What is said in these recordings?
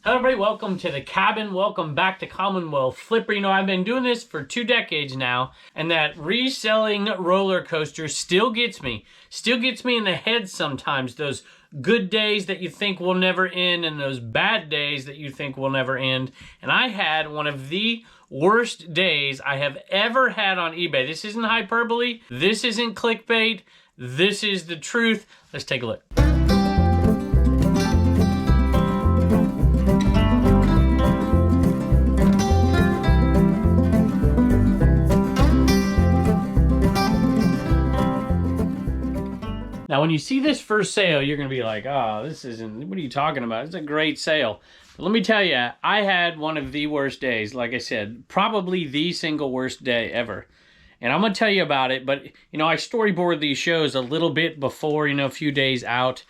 Hello everybody, welcome to the cabin. Welcome back to Commonwealth. Flipper, you know, I've been doing this for 2 decades now, and that reselling roller coaster still gets me in the head sometimes. Those good days that you think will never end and those bad days that you think will never end. And I had one of the worst days I have ever had on eBay. This isn't hyperbole. This isn't clickbait. This is the truth. Let's take a look. Now, when you see this for sale, you're going to be like, oh, this isn't, what are you talking about? It's a great sale. But let me tell you, I had one of the worst days. Like I said, probably the single worst day ever. And I'm going to tell you about it. But, you know, I storyboard these shows a little bit before, you know, a few days out.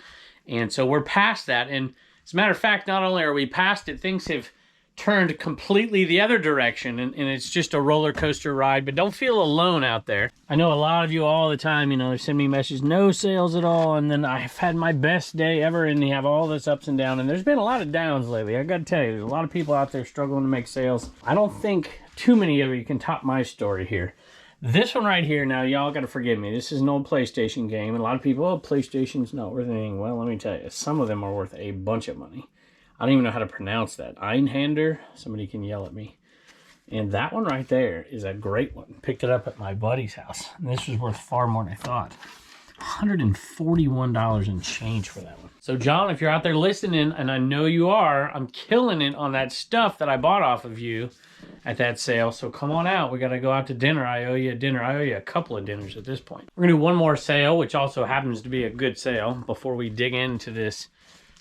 And so we're past that. And as a matter of fact, not only are we past it, things have turned completely the other direction, and it's just a roller coaster ride. But don't feel alone out there. I know a lot of you all the time, you know, they send me messages, no sales at all, and then I've had my best day ever, and you have all this ups and downs, and there's been a lot of downs lately. I gotta tell you, there's a lot of people out there struggling to make sales. I don't think too many of you can top my story here. This one right here, now y'all gotta forgive me, this is an old PlayStation game, and a lot of people, oh, PlayStation's not worth anything. Well, let me tell you, some of them are worth a bunch of money. I don't even know how to pronounce that. Einhander? Somebody can yell at me. And that one right there is a great one. Picked it up at my buddy's house. And this was worth far more than I thought. $141 and change for that one. So John, if you're out there listening, and I know you are, I'm killing it on that stuff that I bought off of you at that sale. So come on out. We got to go out to dinner. I owe you a dinner. I owe you a couple of dinners at this point. We're going to do one more sale, which also happens to be a good sale, before we dig into this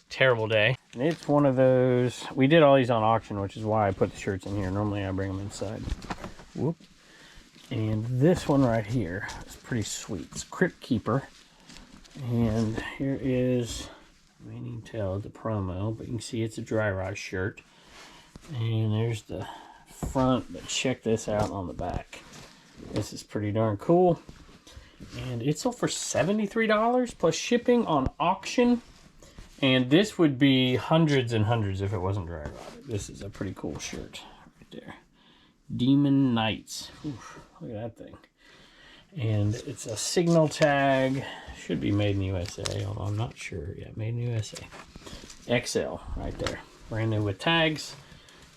terrible day. And it's one of those, we did all these on auction, which is why I put the shirts in here. Normally I bring them inside. Whoop. And this one right here is pretty sweet. It's Crypt Keeper. And here is, I may need to tell the promo, but you can see it's a dry rot shirt. And there's the front, but check this out on the back. This is pretty darn cool. And it's sold for $73 plus shipping on auction. And this would be hundreds and hundreds if it wasn't dry rotted. This is a pretty cool shirt right there. Demon Knights. Oof, look at that thing. And it's a signal tag. Should be made in USA, although I'm not sure. Yeah, made in USA. XL right there. Brand new with tags.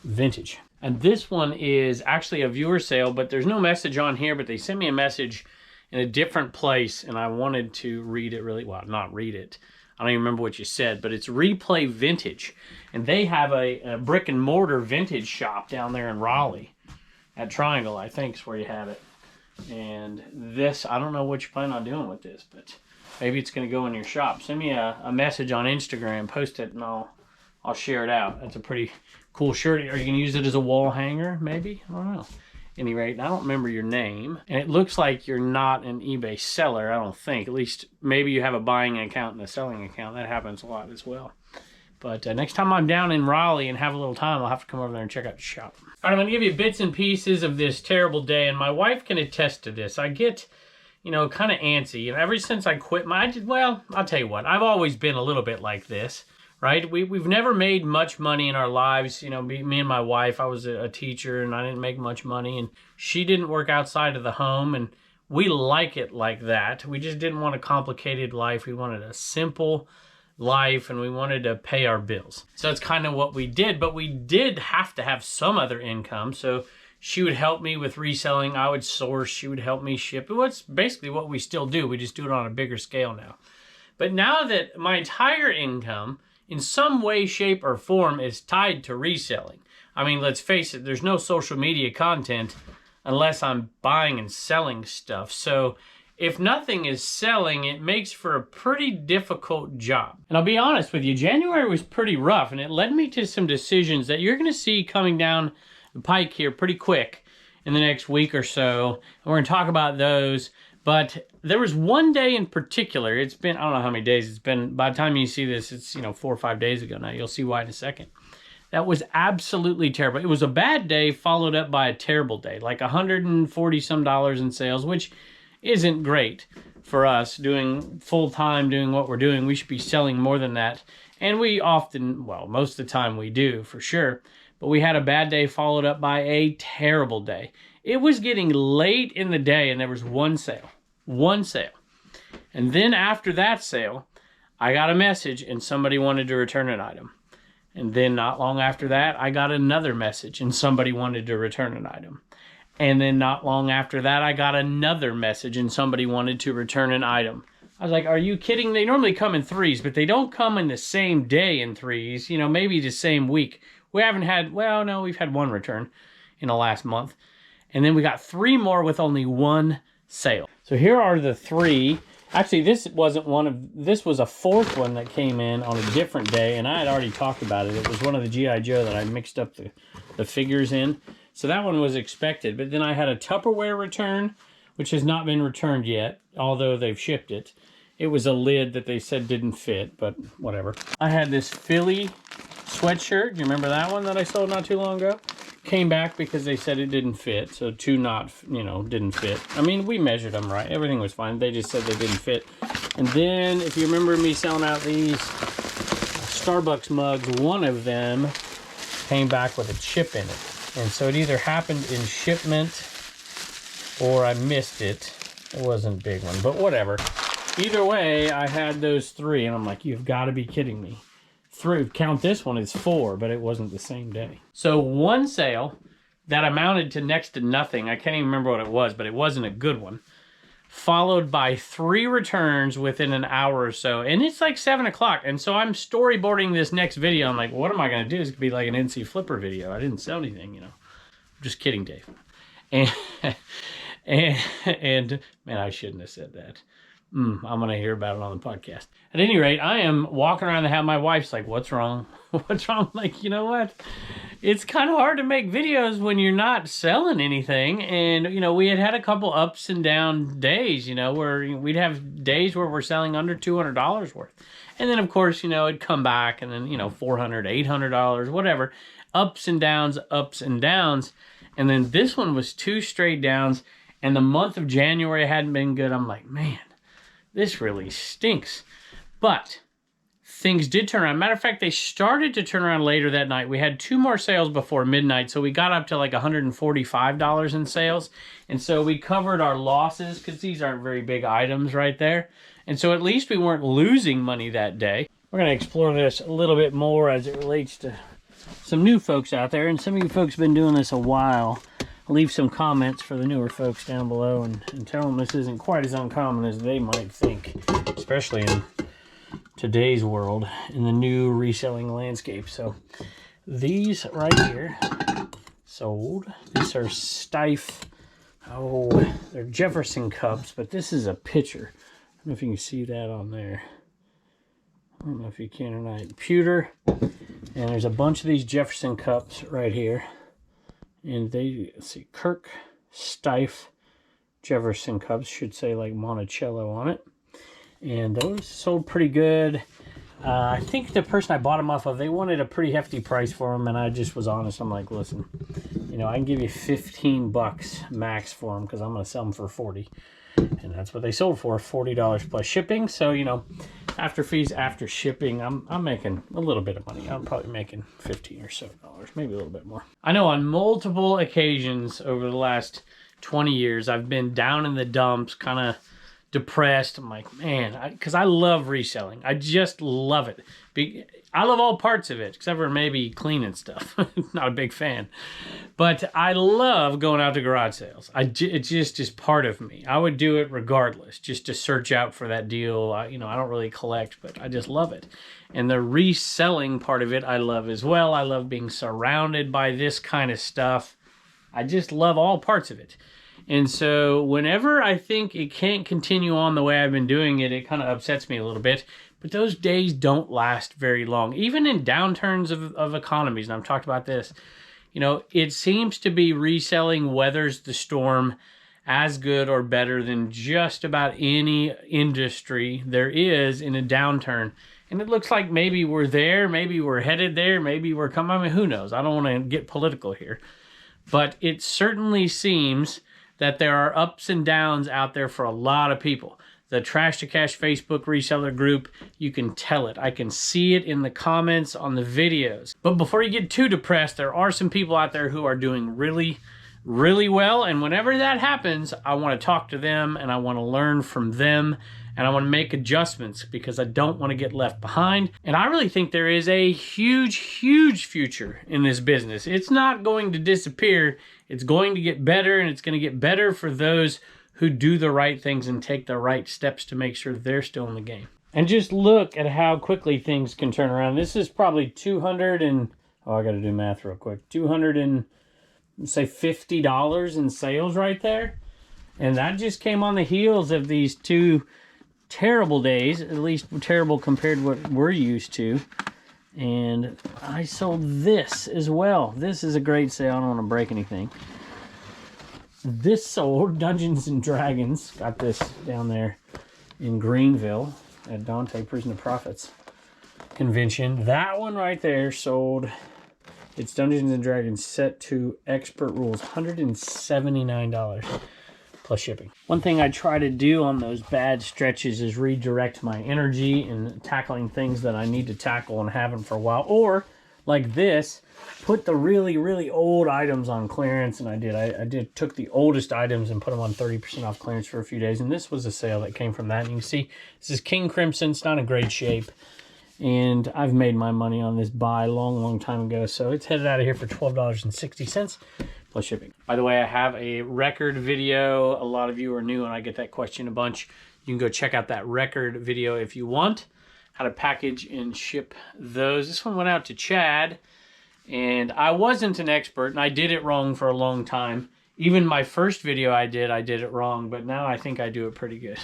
Vintage. And this one is actually a viewer sale, but there's no message on here, but they sent me a message in a different place, and I wanted to read it really, well, not read it. I don't even remember what you said, but it's Replay Vintage. And they have a brick and mortar vintage shop down there in Raleigh. At Triangle, I think, is where you have it. And this, I don't know what you plan on doing with this, but maybe it's going to go in your shop. Send me a message on Instagram, post it, and I'll share it out. That's a pretty cool shirt. Are you going to use it as a wall hanger, maybe? I don't know. At any rate, I don't remember your name, and it looks like you're not an eBay seller, I don't think. At least maybe you have a buying account and a selling account. That happens a lot as well. But next time I'm down in Raleigh and have a little time, I'll have to come over there and check out the shop. All right, I'm going to give you bits and pieces of this terrible day, and my wife can attest to this. I get, you know, kind of antsy, and ever since I quit well, I'll tell you what, I've always been a little bit like this. Right? We've never made much money in our lives. You know, me and my wife, I was a teacher and I didn't make much money, and she didn't work outside of the home, and we like it like that. We just didn't want a complicated life. We wanted a simple life, and we wanted to pay our bills. So that's kind of what we did, but we did have to have some other income. So she would help me with reselling. I would source. She would help me ship. It was basically what we still do. We just do it on a bigger scale now. But now that my entire income, in some way, shape, or form, is tied to reselling. I mean, let's face it, there's no social media content unless I'm buying and selling stuff. So if nothing is selling, it makes for a pretty difficult job. And I'll be honest with you, January was pretty rough, and it led me to some decisions that you're going to see coming down the pike here pretty quick in the next week or so. And we're going to talk about those. But there was one day in particular, it's been, I don't know how many days it's been, by the time you see this, it's, you know, 4 or 5 days ago now. You'll see why in a second. That was absolutely terrible. It was a bad day followed up by a terrible day, like $140 some in sales, which isn't great for us doing full-time, doing what we're doing. We should be selling more than that. And we often, well, most of the time we do, for sure. But we had a bad day followed up by a terrible day. It was getting late in the day and there was one sale. One sale. And then after that sale, I got a message and somebody wanted to return an item. And then not long after that, I got another message and somebody wanted to return an item. And then not long after that, I got another message and somebody wanted to return an item. I was like, are you kidding? They normally come in threes, but they don't come in the same day in threes, you know, maybe the same week. We haven't had, well, no, we've had one return in the last month. And then we got 3 more with only 1 sale. So here are the 3. Actually, this wasn't one of, this was a 4th one that came in on a different day, and I had already talked about it. It was one of the G.I. Joe that I mixed up the figures in. So that one was expected. But then I had a Tupperware return, which has not been returned yet, although they've shipped it. It was a lid that they said didn't fit, but whatever. I had this Philly sweatshirt. Do you remember that one that I sold not too long ago? Came back because they said it didn't fit. So 2 not, you know, didn't fit. I mean, we measured them right. Everything was fine. They just said they didn't fit. And then, if you remember me selling out these Starbucks mugs, one of them came back with a chip in it. And so it either happened in shipment or I missed it. It wasn't a big one, but whatever. Either way, I had those 3, and I'm like, you've got to be kidding me. 3, count this one as 4, but it wasn't the same day. So 1 sale that amounted to next to nothing, I can't even remember what it was, but it wasn't a good one, followed by 3 returns within an hour or so, and it's like 7 o'clock, and so I'm storyboarding this next video. I'm like, what am I going to do? It's going to be like an NC Flipper video. I didn't sell anything, you know. I'm just kidding, Dave. And man, I shouldn't have said that. I'm going to hear about it on the podcast. At any rate, I am walking around the house. My wife's like, what's wrong? What's wrong? I'm like, you know what? It's kind of hard to make videos when you're not selling anything. And, you know, we had a couple ups and down days, you know, where we'd have days where we're selling under $200 worth. And then, of course, you know, it'd come back and then, you know, $400, $800, whatever. Ups and downs, ups and downs. And then this one was 2 straight downs. And the month of January hadn't been good. I'm like, man, this really stinks. But things did turn around. Matter of fact, they started to turn around later that night. We had 2 more sales before midnight, so we got up to like $145 in sales. And so we covered our losses because these aren't very big items right there. And so at least we weren't losing money that day. We're going to explore this a little bit more as it relates to some new folks out there. And some of you folks have been doing this a while. Leave some comments for the newer folks down below and tell them this isn't quite as uncommon as they might think, especially in today's world, in the new reselling landscape. So these right here sold. These are Stife. Oh, they're Jefferson cups, but this is a pitcher. I don't know if you can see that on there. I don't know if you can or not. Pewter. And there's a bunch of these Jefferson cups right here. And they, let's see, Kirk, Stife, Jefferson cups, should say like Monticello on it. And those sold pretty good. I think the person I bought them off of, they wanted a pretty hefty price for them, and I just was honest. I'm like, listen, you know, I can give you 15 bucks max for them because I'm going to sell them for 40. And that's what they sold for, $40 plus shipping. So, you know, after fees, after shipping, I'm making a little bit of money. I'm probably making $15 or so, maybe a little bit more. I know on multiple occasions over the last 20 years, I've been down in the dumps, kind of depressed. I'm like, man, because I love reselling. I just love it. I love all parts of it, except for maybe cleaning stuff. Not a big fan. But I love going out to garage sales. It's just part of me. I would do it regardless, just to search out for that deal. You know, I don't really collect, but I just love it. And the reselling part of it, I love as well. I love being surrounded by this kind of stuff. I just love all parts of it. And so whenever I think it can't continue on the way I've been doing it, it kind of upsets me a little bit. But those days don't last very long. Even in downturns of economies, and I've talked about this, you know, it seems to be reselling weathers the storm as good or better than just about any industry there is in a downturn. And it looks like maybe we're there, maybe we're headed there, maybe we're coming. I mean, who knows? I don't want to get political here. But it certainly seems that there are ups and downs out there for a lot of people. the Trash to Cash Facebook reseller group, you can tell it. I can see it in the comments on the videos. But before you get too depressed, there are some people out there who are doing really, really well. And whenever that happens, I want to talk to them and I want to learn from them. And I want to make adjustments because I don't want to get left behind. And I really think there is a huge, huge future in this business. It's not going to disappear. It's going to get better, and it's going to get better for those who do the right things and take the right steps to make sure they're still in the game. And just look at how quickly things can turn around. This is probably 200 and, oh, I got to do math real quick. $250 in sales right there. And that just came on the heels of these 2 terrible days, at least terrible compared to what we're used to. And I sold this as well. This is a great sale. I don't want to break anything. This sold Dungeons and Dragons. Got this down there in Greenville at Dante Prison of Prophets convention. That one right there sold. It's Dungeons and Dragons set to expert rules, $179 plus shipping. One thing I try to do on those bad stretches is redirect my energy in tackling things that I need to tackle and haven't for a while. Or like this, put the really, really old items on clearance. And I took the oldest items and put them on 30% off clearance for a few days. And this was a sale that came from that. And you can see this is King Crimson. It's not in great shape. And I've made my money on this buy a long, long time ago. So it's headed out of here for $12.60 plus shipping. By the way, I have a record video. A lot of you are new and I get that question a bunch. You can go check out that record video if you want. How to package and ship those. This one went out to Chad. And I wasn't an expert and I did it wrong for a long time. Even my first video I did it wrong. But now I think I do it pretty good.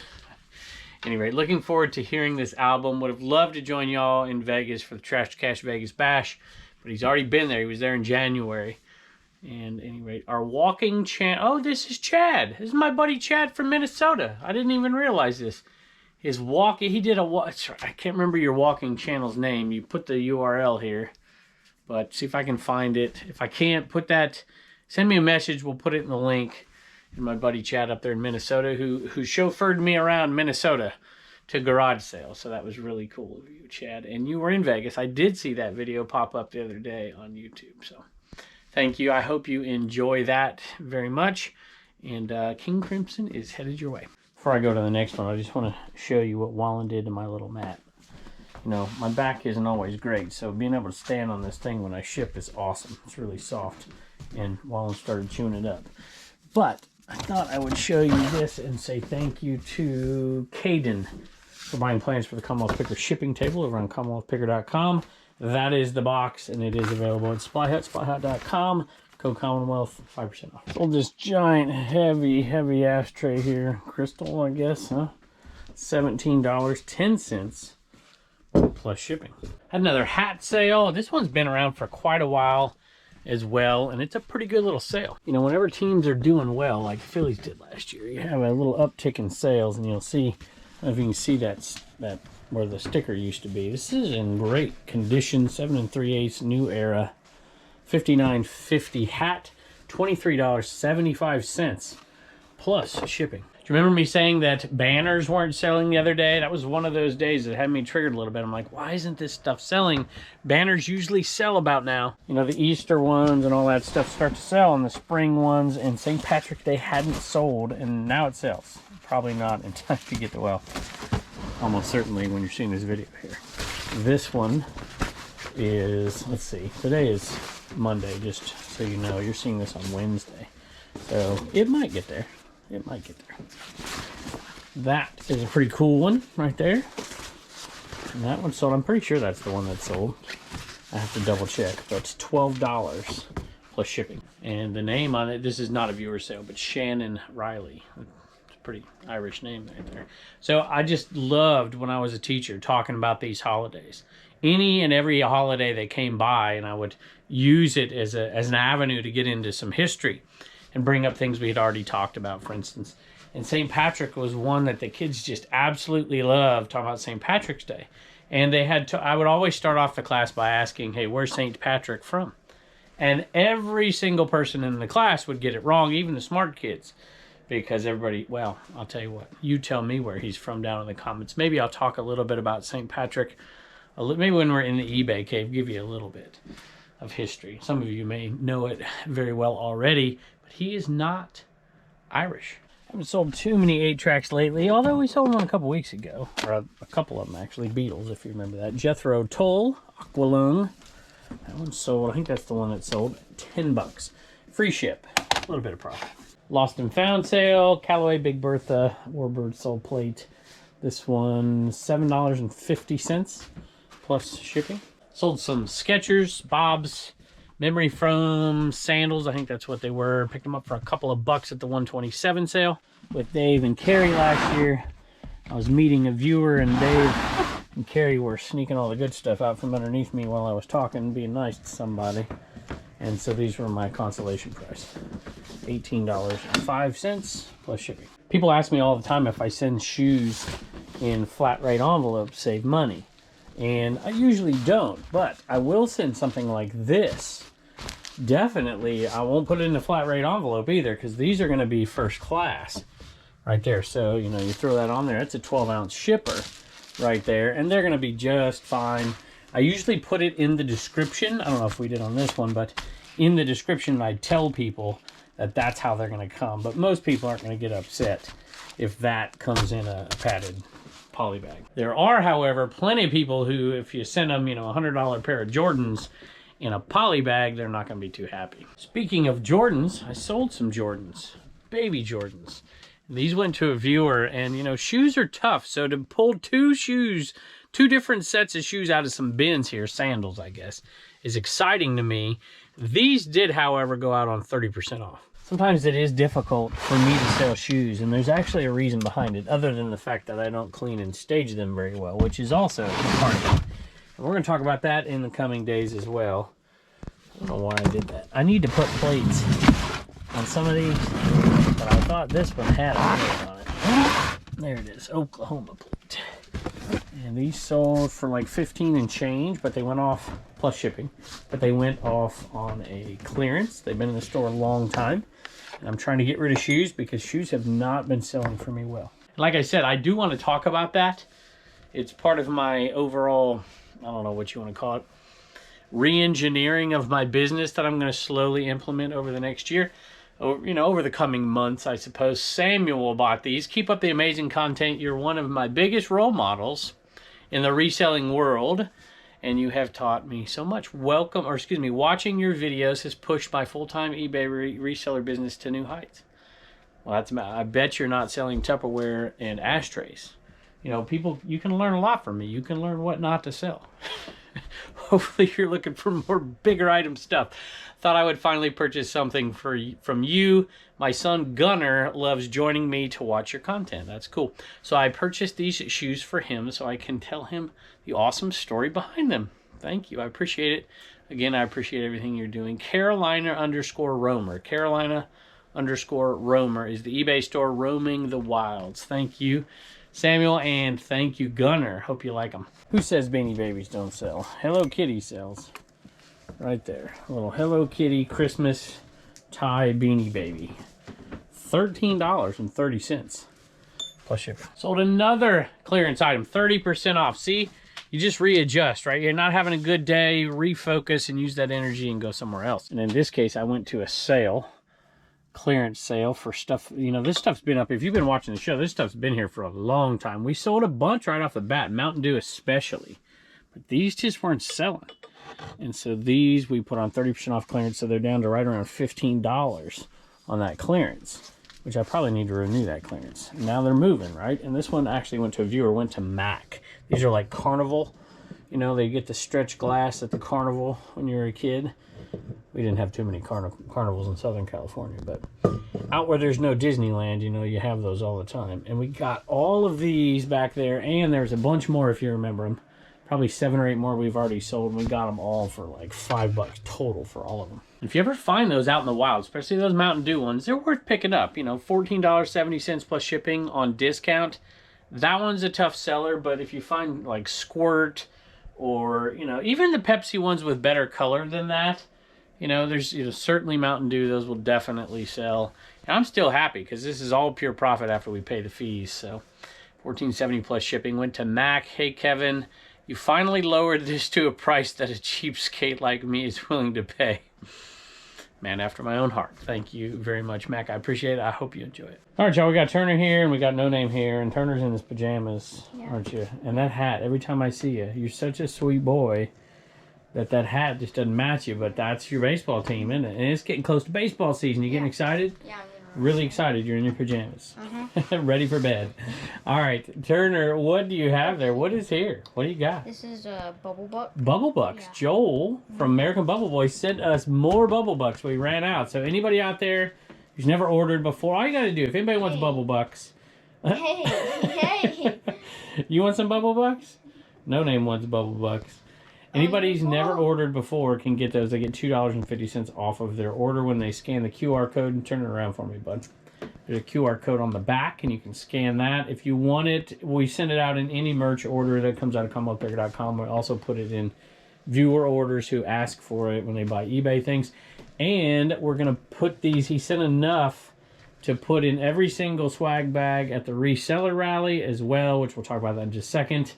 Anyway, looking forward to hearing this album. Would have loved to join y'all in Vegas for the Trash to Cash Vegas Bash, but he's already been there. He was there in January. And anyway, our walking channel. Oh, this is Chad. This is my buddy Chad from Minnesota. I didn't even realize this. His walking, he did a walk. I can't remember your walking channel's name. You put the URL here, but see if I can find it. If I can't, put that, send me a message. We'll put it in the link. And my buddy Chad up there in Minnesota who chauffeured me around Minnesota to garage sales. So that was really cool of you, Chad. And you were in Vegas. I did see that video pop up the other day on YouTube. So thank you. I hope you enjoy that very much. And King Crimson is headed your way. Before I go to the next one, I just want to show you what Wallen did to my little mat. You know, my back isn't always great. So being able to stand on this thing when I ship is awesome. It's really soft. And Wallen started chewing it up. But I thought I would show you this and say thank you to Caden for buying plans for the Commonwealth Picker shipping table over on CommonwealthPicker.com. That is the box, and it is available at SupplyHut, SupplyHut.com. Code Commonwealth, 5% off. Sold this giant, heavy ashtray here. Crystal, I guess, huh? $17.10 plus shipping. Had another hat sale. This one's been around for quite a while as well, and it's a pretty good little sale. You know, whenever teams are doing well, like the Phillies did last year, you have a little uptick in sales, and you'll see, I don't know if you can see that where the sticker used to be. This is in great condition, 7 3/8 new era, $59.50 hat, $23.75 plus shipping. Do you remember me saying that banners weren't selling the other day? That was one of those days that had me triggered a little bit. I'm like, why isn't this stuff selling? Banners usually sell about now. You know, the Easter ones and all that stuff start to sell, and the spring ones, and St. Patrick's Day hadn't sold, and now it sells. Probably not in time to get the, well, almost certainly when you're seeing this video here. This one is, let's see, today is Monday, just so you know. You're seeing this on Wednesday. So it might get there. It might get there. That is a pretty cool one right there. And that one sold. I'm pretty sure that's the one that sold. I have to double check, but it's $12 plus shipping. And the name on it, this is not a viewer sale, but Shannon Riley. It's a pretty Irish name right there. So I just loved when I was a teacher talking about these holidays. Any and every holiday that came by, and I would use it as an avenue to get into some history and bring up things we had already talked about, for instance. And St. Patrick was one that the kids just absolutely loved, talking about St. Patrick's Day. And they had to, I would always start off the class by asking, hey, where's St. Patrick from? And every single person in the class would get it wrong, even the smart kids. because everybody, well, I'll tell you what, you tell me where he's from down in the comments. Maybe I'll talk a little bit about St. Patrick, maybe when we're in the eBay cave, give you a little bit of history. Some of you may know it very well already, but he is not Irish. I haven't sold too many 8-tracks lately, although we sold one a couple weeks ago, or a couple of them actually, Beatles, if you remember that. Jethro Tull, Aqualung. That one sold, I think that's the one that sold, $10. Free ship, a little bit of profit. Lost and Found sale, Callaway Big Bertha Warbird Soul Plate. This one, $7.50 plus shipping. Sold some Skechers, Bob's, memory foam sandals. I think that's what they were. Picked them up for a couple of bucks at the 127 sale with Dave and Carrie last year. I was meeting a viewer, and Dave and Carrie were sneaking all the good stuff out from underneath me while I was talking, being nice to somebody. And so these were my consolation price. $18.05 plus shipping. People ask me all the time if I send shoes in flat rate envelopes, save money. And I usually don't, but I will send something like this. Definitely, I won't put it in a flat rate envelope either, because these are going to be first class right there. So, you know, you throw that on there, it's a 12-ounce shipper right there, and they're going to be just fine. I usually put it in the description. I don't know if we did on this one, but in the description, I tell people that that's how they're going to come. But most people aren't going to get upset if that comes in a padded poly bag. There are, however, plenty of people who, if you send them, you know, a $100 pair of Jordans in a poly bag, they're not going to be too happy. Speaking of Jordans, I sold some Jordans, baby Jordans. These went to a viewer, and, you know, shoes are tough. So to pull two different sets of shoes out of some bins here, sandals, I guess, is exciting to me. These did, however, go out on 30% off. Sometimes it is difficult for me to sell shoes, and there's actually a reason behind it, other than the fact that I don't clean and stage them very well, which is also part of it. And we're going to talk about that in the coming days as well. I don't know why I did that. I need to put plates on some of these, but I thought this one had a plate on it. There it is, Oklahoma plate. And these sold for like 15 and change, but they went off, plus shipping, but they went off on a clearance. They've been in the store a long time, and I'm trying to get rid of shoes because shoes have not been selling for me well. Like I said, I do want to talk about that. It's part of my overall, I don't know what you want to call it, re-engineering of my business that I'm going to slowly implement over the next year. You know, over the coming months, I suppose. Samuel bought these. Keep up the amazing content. You're one of my biggest role models in the reselling world, and you have taught me so much. Welcome, or excuse me, watching your videos has pushed my full-time eBay reseller business to new heights. Well, that's, I bet you're not selling Tupperware and ashtrays. You know, people, you can learn a lot from me. You can learn what not to sell. Hopefully you're looking for more bigger item stuff. Thought I would finally purchase something from you. My son Gunner loves joining me to watch your content. That's cool. So I purchased these shoes for him so I can tell him the awesome story behind them. Thank you. I appreciate it. Again, I appreciate everything you're doing. Carolina_Roamer. Carolina_Roamer is the eBay store roaming the wilds. Thank you, Samuel, and thank you, Gunner. Hope you like them. Who says Beanie Babies don't sell? Hello Kitty sells. Right there. A little Hello Kitty Christmas tie Beanie Baby. $13.30 plus shipping. Sold another clearance item, 30% off. See, you just readjust, right? You're not having a good day, refocus and use that energy and go somewhere else. And in this case, I went to a sale, clearance sale for stuff. You know, this stuff's been up. If you've been watching the show, this stuff's been here for a long time. We sold a bunch right off the bat, Mountain Dew especially. But these just weren't selling. And so these we put on 30% off clearance, so they're down to right around $15 on that clearance, which I probably need to renew that clearance. Now they're moving, right? And this one actually went to a viewer, went to Mac. These are like Carnival. You know, they get the stretch glass at the Carnival when you're a kid. We didn't have too many carnivals in Southern California, but out where there's no Disneyland, you know, you have those all the time. And we got all of these back there, and there's a bunch more if you remember them. Probably 7 or 8 more we've already sold, and we got them all for like $5 total for all of them. If you ever find those out in the wild, especially those Mountain Dew ones, they're worth picking up. You know, $14.70 plus shipping on discount. That one's a tough seller, but if you find like Squirt or, you know, even the Pepsi ones with better color than that, you know, there's, you know, certainly Mountain Dew, those will definitely sell. And I'm still happy because this is all pure profit after we pay the fees. So $14.70 plus shipping went to Mac. Hey, Kevin, you finally lowered this to a price that a cheapskate like me is willing to pay. Man after my own heart. Thank you very much, Mac. I appreciate it. I hope you enjoy it. All right, y'all. We got Turner here and we got No Name here. And Turner's in his pajamas, aren't you? And that hat, every time I see you, you're such a sweet boy that hat just doesn't match you. But that's your baseball team, isn't it? And it's getting close to baseball season. You getting excited? Yeah, really excited. You're in your pajamas. Ready for bed. All right, Turner, what do you have there? What is here? What do you got? This is a Bubble Buck. Bubble Bucks. Yeah. Joel from American Bubble Boy sent us more Bubble Bucks. We ran out. So anybody out there who's never ordered before, all you got to do, if anybody wants Bubble Bucks. Hey. You want some Bubble Bucks? No Name wants Bubble Bucks. Anybody who's never ordered before can get those. They get $2.50 off of their order when they scan the QR code. And turn it around for me, bud. There's a QR code on the back, and you can scan that. If you want it, we send it out in any merch order that comes out of CommonwealthPicker.com. We also put it in viewer orders who ask for it when they buy eBay things. And we're going to put these, he sent enough to put in every single swag bag at the Reseller rally as well, which we'll talk about that in just a second.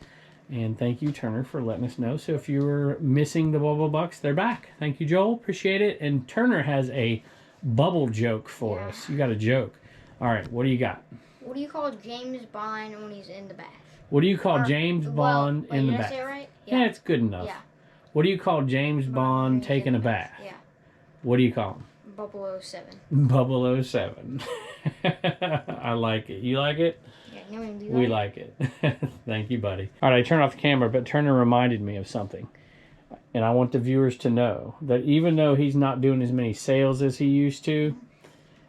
And thank you, Turner, for letting us know. So if you were missing the Bubble Bucks, they're back. Thank you, Joel. Appreciate it. And Turner has a bubble joke for us. You got a joke. All right, what do you got? What do you call James Bond when he's in the bath? What do you call James Bond in the bath? Did I say it right? Yeah, it's good enough. Yeah. What do you call James Bond taking a bath? Yeah. What do you call him? 007. 007. I like it. You like it? We like it. Thank you, buddy. All right, I turned off the camera, but Turner reminded me of something. And I want the viewers to know that even though he's not doing as many sales as he used to,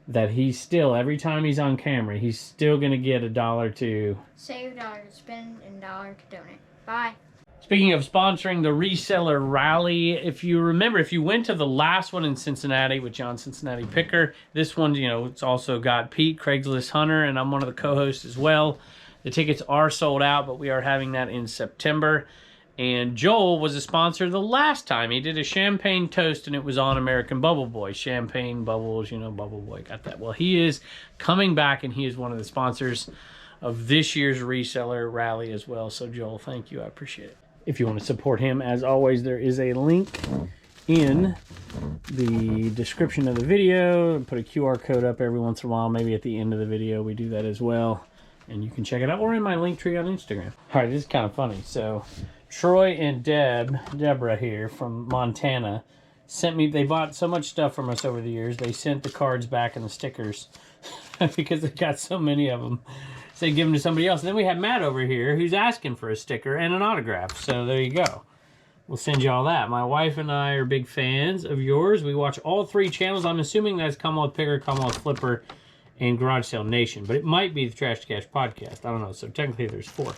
that he's still, every time he's on camera, he's still going to get $1 to... Save $1 to spend and $1 to donate. Bye. Speaking of sponsoring the Reseller Rally, if you remember, if you went to the last one in Cincinnati with John Cincinnati Picker, this one, you know, it's also got Pete, Craigslist Hunter, and I'm one of the co-hosts as well. The tickets are sold out, but we are having that in September. And Joel was a sponsor the last time. He did a champagne toast, and it was on American Bubble Boy. Champagne, bubbles, you know, Bubble Boy, got that. Well, he is coming back, and he is one of the sponsors of this year's Reseller Rally as well. So, Joel, thank you. I appreciate it. If you want to support him, as always, there is a link in the description of the video. Put a QR code up every once in a while. Maybe at the end of the video we do that as well. And you can check it out. Or in my link tree on Instagram. All right, this is kind of funny. So Troy and Deborah here from Montana, sent me, they bought so much stuff from us over the years. They sent the cards back and the stickers because they got so many of them. So they give them to somebody else. And then we have Matt over here who's asking for a sticker and an autograph. So there you go. We'll send you all that. My wife and I are big fans of yours. We watch all 3 channels. I'm assuming that's Commonwealth Picker, Commonwealth Flipper, and Garage Sale Nation. But it might be the Trash to Cash podcast. I don't know. So technically there's 4.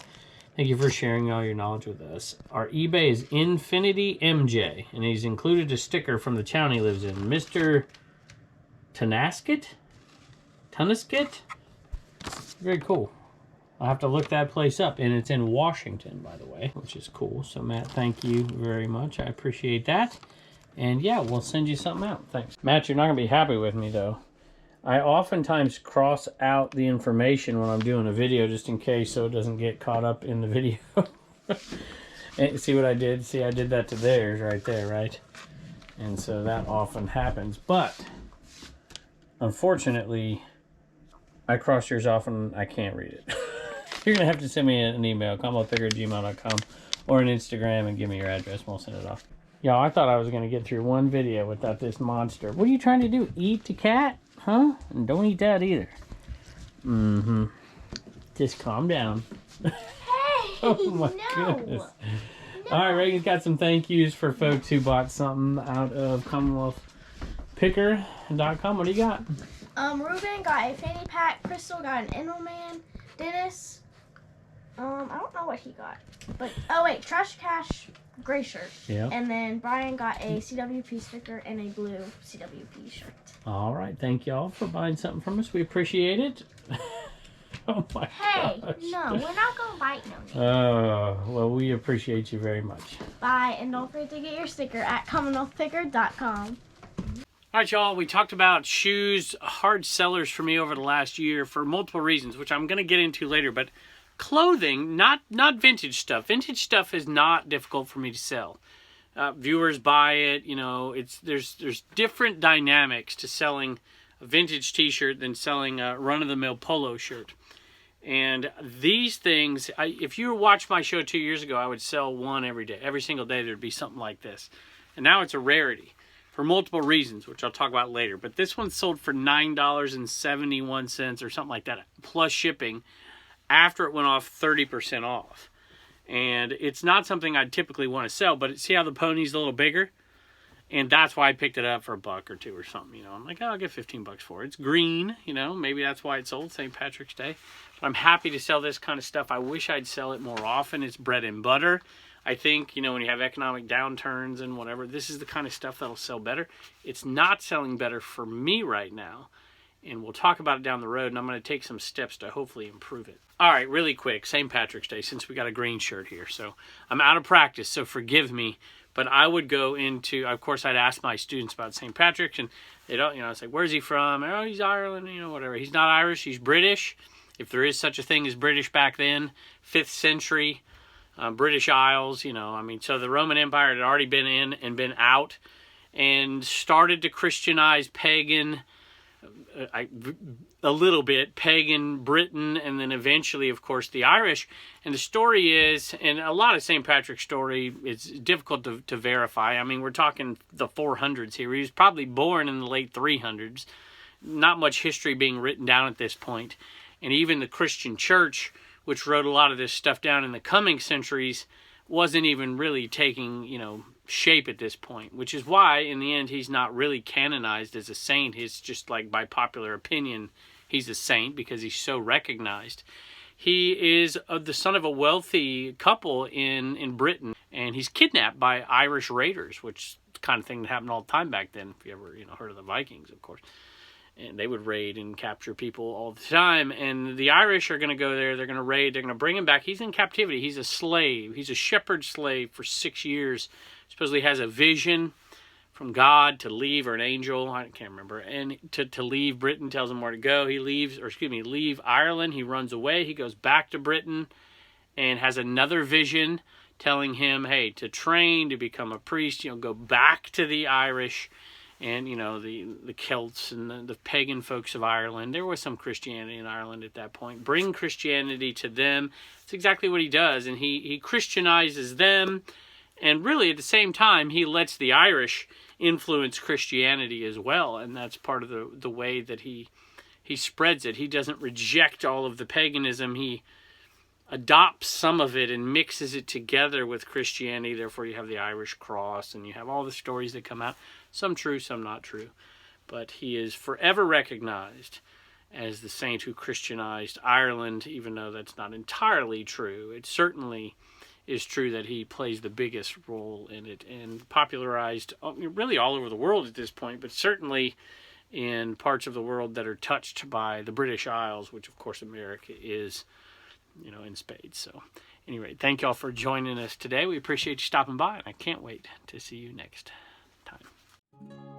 Thank you for sharing all your knowledge with us. Our eBay is Infinity MJ. And he's included a sticker from the town he lives in. Mr. Tunasket? Very cool. I'll have to look that place up. And it's in Washington, by the way, which is cool. So, Matt, thank you very much. I appreciate that. And, yeah, we'll send you something out. Thanks. Matt, you're not going to be happy with me, though. I oftentimes cross out the information when I'm doing a video just in case so it doesn't get caught up in the video. And see what I did? See, I did that to theirs right there, right? And so that often happens. But, unfortunately, I cross yours off and I can't read it. You're going to have to send me an email, commonwealthpicker@gmail.com, or an Instagram and give me your address and we'll send it off. Y'all, I thought I was going to get through one video without this monster. What are you trying to do? Eat the cat? Huh? And don't eat that either. Mm-hmm. Just calm down. Hey! Oh my goodness. No. All right, Reagan's got some thank yous for folks who bought something out of CommonwealthPicker.com. What do you got? Ruben got a fanny pack. Crystal got an Engelman. Dennis, I don't know what he got. But, oh wait, Trash Cash gray shirt. Yeah. And then Brian got a CWP sticker and a blue CWP shirt. All right, thank y'all for buying something from us. We appreciate it. Oh my gosh. Hey, no, we're not going to bite no. Well, we appreciate you very much. Bye, and don't forget to get your sticker at CommonwealthPicker.com. All right, y'all, we talked about shoes, hard sellers for me over the last year for multiple reasons, which I'm going to get into later. But clothing, not vintage stuff. Vintage stuff is not difficult for me to sell. Viewers buy it. You know, there's different dynamics to selling a vintage T-shirt than selling a run-of-the-mill polo shirt. And these things, if you watched my show 2 years ago, I would sell one every day. Every single day there'd be something like this. And now it's a rarity for multiple reasons, which I'll talk about later. But this one sold for $9.71 or something like that, plus shipping, after it went off 30% off. And it's not something I'd typically want to sell, but see how the pony's a little bigger? And that's why I picked it up for $1 or $2 or something, you know. I'm like, oh, I'll get 15 bucks for it. It's green, you know, maybe that's why it sold, St. Patrick's Day. But I'm happy to sell this kind of stuff. I wish I'd sell it more often. It's bread and butter. I think, you know, when you have economic downturns and whatever, this is the kind of stuff that'll sell better. It's not selling better for me right now. And we'll talk about it down the road, and I'm going to take some steps to hopefully improve it. All right, really quick, St. Patrick's Day, since we got a green shirt here. So I'm out of practice, so forgive me. But I would go into, of course, I'd ask my students about St. Patrick's, and they don't, you know, it's like, where's he from? Oh, he's Ireland, you know, whatever. He's not Irish, he's British. If there is such a thing as British back then, 5th century, British Isles, you know, I mean, so the Roman Empire had already been in and been out and started to Christianize pagan, a little bit, pagan Britain, and then eventually, of course, the Irish. And the story is, and a lot of St. Patrick's story is difficult to verify. I mean, we're talking the 400s here. He was probably born in the late 300s. Not much history being written down at this point. And even the Christian church, which wrote a lot of this stuff down in the coming centuries, wasn't even really taking, you know, shape at this point, which is why in the end he's not really canonized as a saint. He's just like, by popular opinion, he's a saint because he's so recognized. He is the son of a wealthy couple in Britain, and he's kidnapped by Irish raiders, which is the kind of thing that happened all the time back then, if you ever, you know, heard of the Vikings, of course. And they would raid and capture people all the time. And the Irish are going to go there. They're going to raid. They're going to bring him back. He's in captivity. He's a slave. He's a shepherd slave for 6 years. Supposedly has a vision from God to leave, or an angel, I can't remember, and to leave Britain, tells him where to go. He leaves, leave Ireland. He runs away. He goes back to Britain and has another vision telling him, hey, to train, to become a priest, you know, go back to the Irish and, you know, the Celts and the pagan folks of Ireland. There was some Christianity in Ireland at that point. Bring Christianity to them. It's exactly what he does. And he Christianizes them. And really, at the same time, he lets the Irish influence Christianity as well. And that's part of the way that he spreads it. He doesn't reject all of the paganism. He adopts some of it and mixes it together with Christianity. Therefore, you have the Irish cross, and you have all the stories that come out. Some true, some not true. But he is forever recognized as the saint who Christianized Ireland, even though that's not entirely true. It certainly is true that he plays the biggest role in it and popularized really all over the world at this point, but certainly in parts of the world that are touched by the British Isles, which of course America is, you know, in spades. So anyway, thank y'all for joining us today. We appreciate you stopping by, and I can't wait to see you next time.